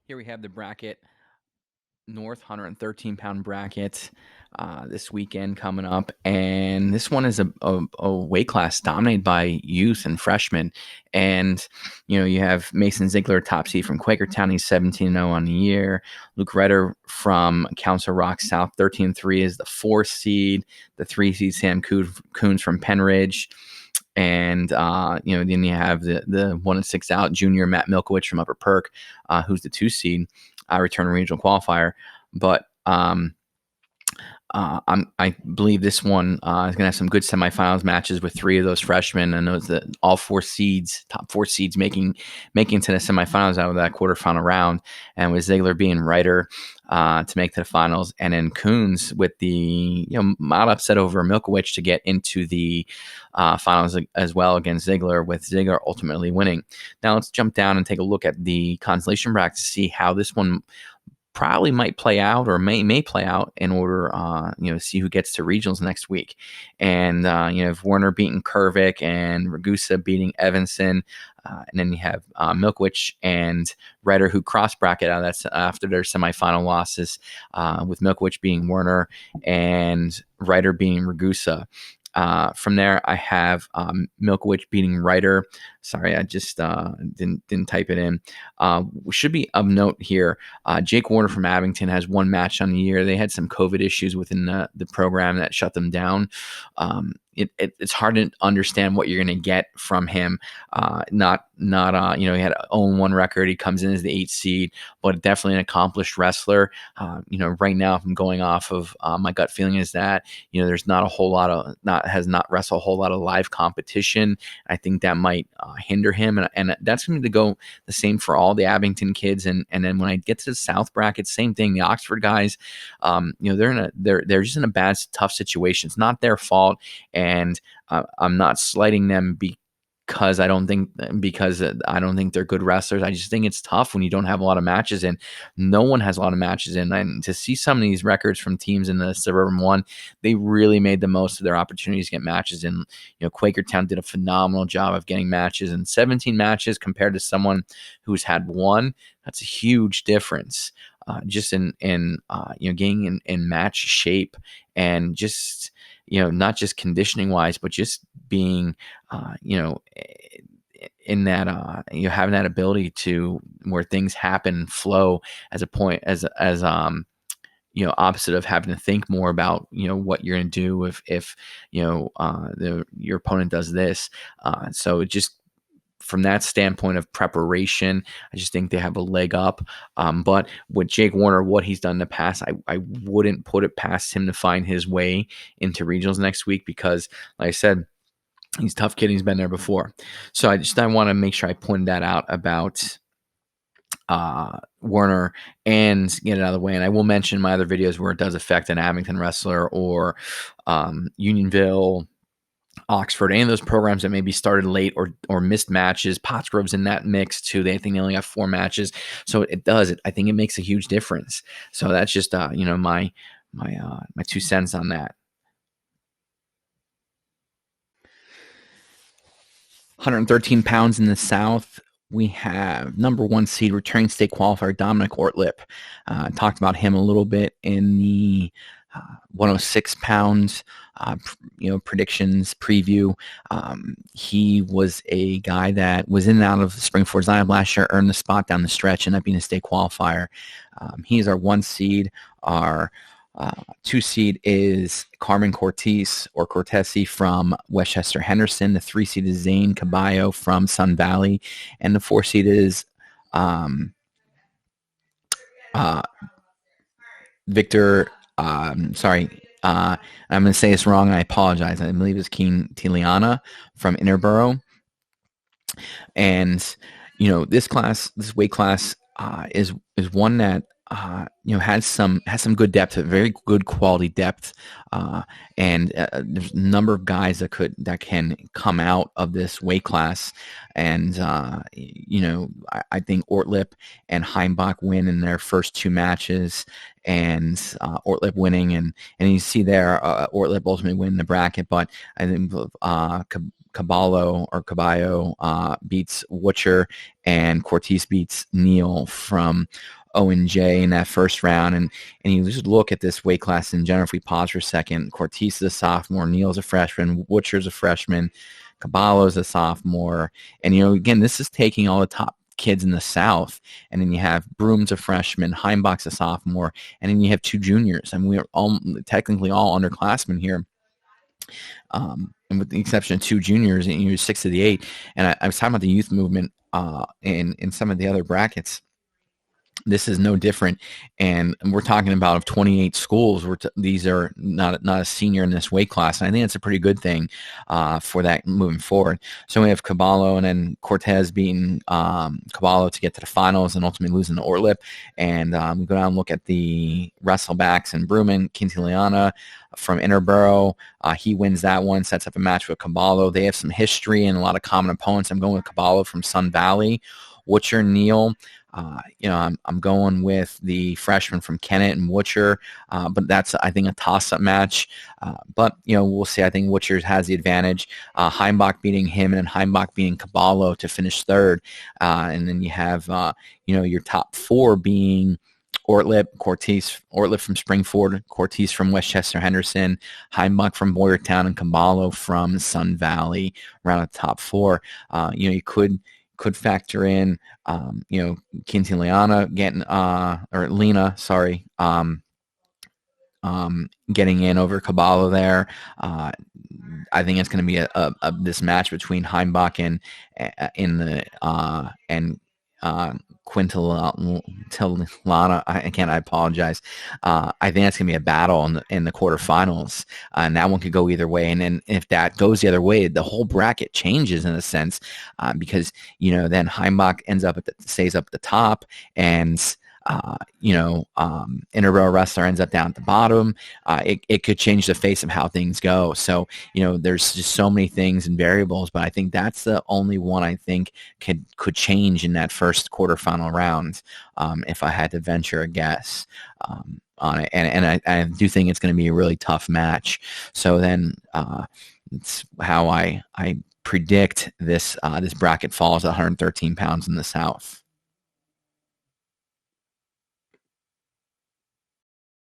Here we have the bracket, North 113-pound bracket this weekend coming up. And this one is a weight class dominated by youth and freshmen. And, you have Mason Ziegler, top seed from Quakertown. He's 17-0 on the year. Luke Redder from Council Rock South, 13-3 is the 4 seed. The 3 seed, Sam Coons from Penridge. And then you have the 1-6 out junior Matt Milkowicz from Upper Perk, who's the 2 seed, return regional qualifier. But I believe this one is going to have some good semifinals matches with 3 of those freshmen, and those all 4 seeds, top 4 seeds, making to the semifinals out of that quarterfinal round. And with Ziegler being Ryder to make to the finals, and then Coons with the mild upset over Milkowicz to get into the finals as well against Ziegler, with Ziegler ultimately winning. Now let's jump down and take a look at the consolation bracket to see how this one probably might play out, or may play out, in order see who gets to regionals next week. And if Warner beating Kervick and Ragusa beating Evanston, and then you have Milkowicz and Ryder, who cross bracket out that's after their semifinal losses, with Milkowicz being Warner and Ryder being Ragusa. From there, I have Milkowicz beating Ryder. Sorry, I just didn't type it in. Should be of note here, Jake Warner from Abington has 1 match on the year. They had some COVID issues within the program that shut them down. It's hard to understand what you're going to get from him. He had an 0-1 record. He comes in as the 8th seed, but definitely an accomplished wrestler. Right now, if I'm going off of my gut feeling, is that there's not a whole lot of has not wrestled a whole lot of live competition. I think that might hinder him, and that's going to go the same for all the Abington kids. And then when I get to the South bracket, same thing. The Oxford guys, they're just in a bad, tough situation. It's not their fault. And I'm not slighting them because I don't think they're good wrestlers. I just think it's tough when you don't have a lot of matches in. No one has a lot of matches in. And to see some of these records from teams in the Suburban 1, they really made the most of their opportunities to get matches in. Quakertown did a phenomenal job of getting matches, and 17 matches compared to someone who's had 1. That's a huge difference. Just in getting in match shape, and just not just conditioning wise, but just being in that having that ability to where things happen, flow, as a point as opposite of having to think more about what you're going to do if your opponent does this. So it just, from that standpoint of preparation, I just think they have a leg up. But with Jake Warner, what he's done in the past, I wouldn't put it past him to find his way into regionals next week, because, like I said, he's a tough kid. He's been there before. So I want to make sure I pointed that out about Warner and get it out of the way. And I will mention my other videos where it does affect an Abington wrestler, or Unionville, Oxford, any of those programs that maybe started late or missed matches. Pottsgrove's in that mix too. They think they only have 4 matches, so I think it makes a huge difference. So that's just my 2 cents on that. 113 pounds in the South. We have number 1 seed, returning state qualifier Dominic Ortlip. Talked about him a little bit in the 106 pounds predictions preview. He was a guy that was in and out of Spring-Ford Zion last year, earned the spot down the stretch, and that being a state qualifier. He's our 1 seed. Our 2 seed is Carmen Cortesi from Westchester Henderson. The 3 seed is Zane Caballo from Sun Valley, and the 4 seed is Victor. I'm going to say this wrong, and I apologize. I believe it's Keen Tiliana from Interborough. And this weight class is one that has some good depth, very good quality depth, and there's a number of guys that can come out of this weight class. And I think Ortlip and Heimbach win in their first 2 matches, and Ortlip winning, and you see there Ortlip ultimately win the bracket. But I think Caballo beats Wutcher, and Cortez beats Neal from O&J in that first round. And you just look at this weight class in general. If we pause for a second, Cortez is a sophomore, Neal's a freshman, Wutcher's a freshman, Caballo's a sophomore. And, again, this is taking all the top kids in the South. And then you have Broom's a freshman, Heimbach's a sophomore, and then you have 2 juniors. I mean, we are all technically all underclassmen here. And with the exception of 2 juniors, and you're 6 of the 8. And I was talking about the youth movement in some of the other brackets. This is no different, and we're talking about of 28 schools. These are not a senior in this weight class, and I think it's a pretty good thing for that moving forward. So we have Caballo and then Cortez beating Caballo to get to the finals and ultimately losing to Ortlip. And we go down and look at the wrestlebacks and Bruman, Quintiliana from Interborough. He wins that one, sets up a match with Caballo. They have some history and a lot of common opponents. I'm going with Caballo from Sun Valley. Wutcher, Neal. I'm going with the freshman from Kennett and Wutcher, but that's, I think, a toss-up match. But we'll see. I think Wutcher has the advantage. Heimbach beating him and Heimbach beating Caballo to finish third. And then you have, your top 4 being Ortlip, Cortez, Ortlip from Springford, Cortez from Westchester Henderson, Heimbach from Boyertown, and Caballo from Sun Valley around the top 4. You could factor in, Quintiliana getting, or Lena, sorry, getting in over Caballo there. I think it's going to be this match between Heimbach and Quintiliana. I apologize. I think that's going to be a battle in the quarterfinals, and that one could go either way. And then if that goes the other way, the whole bracket changes in a sense, because then Heimbach stays up at the top, and Interborough wrestler ends up down at the bottom. It could change the face of how things go. So, there's just so many things and variables, but I think that's the only one I think could change in that first quarterfinal round, if I had to venture a guess on it. And I do think it's going to be a really tough match. So then it's how I predict this bracket falls at 113 pounds in the South.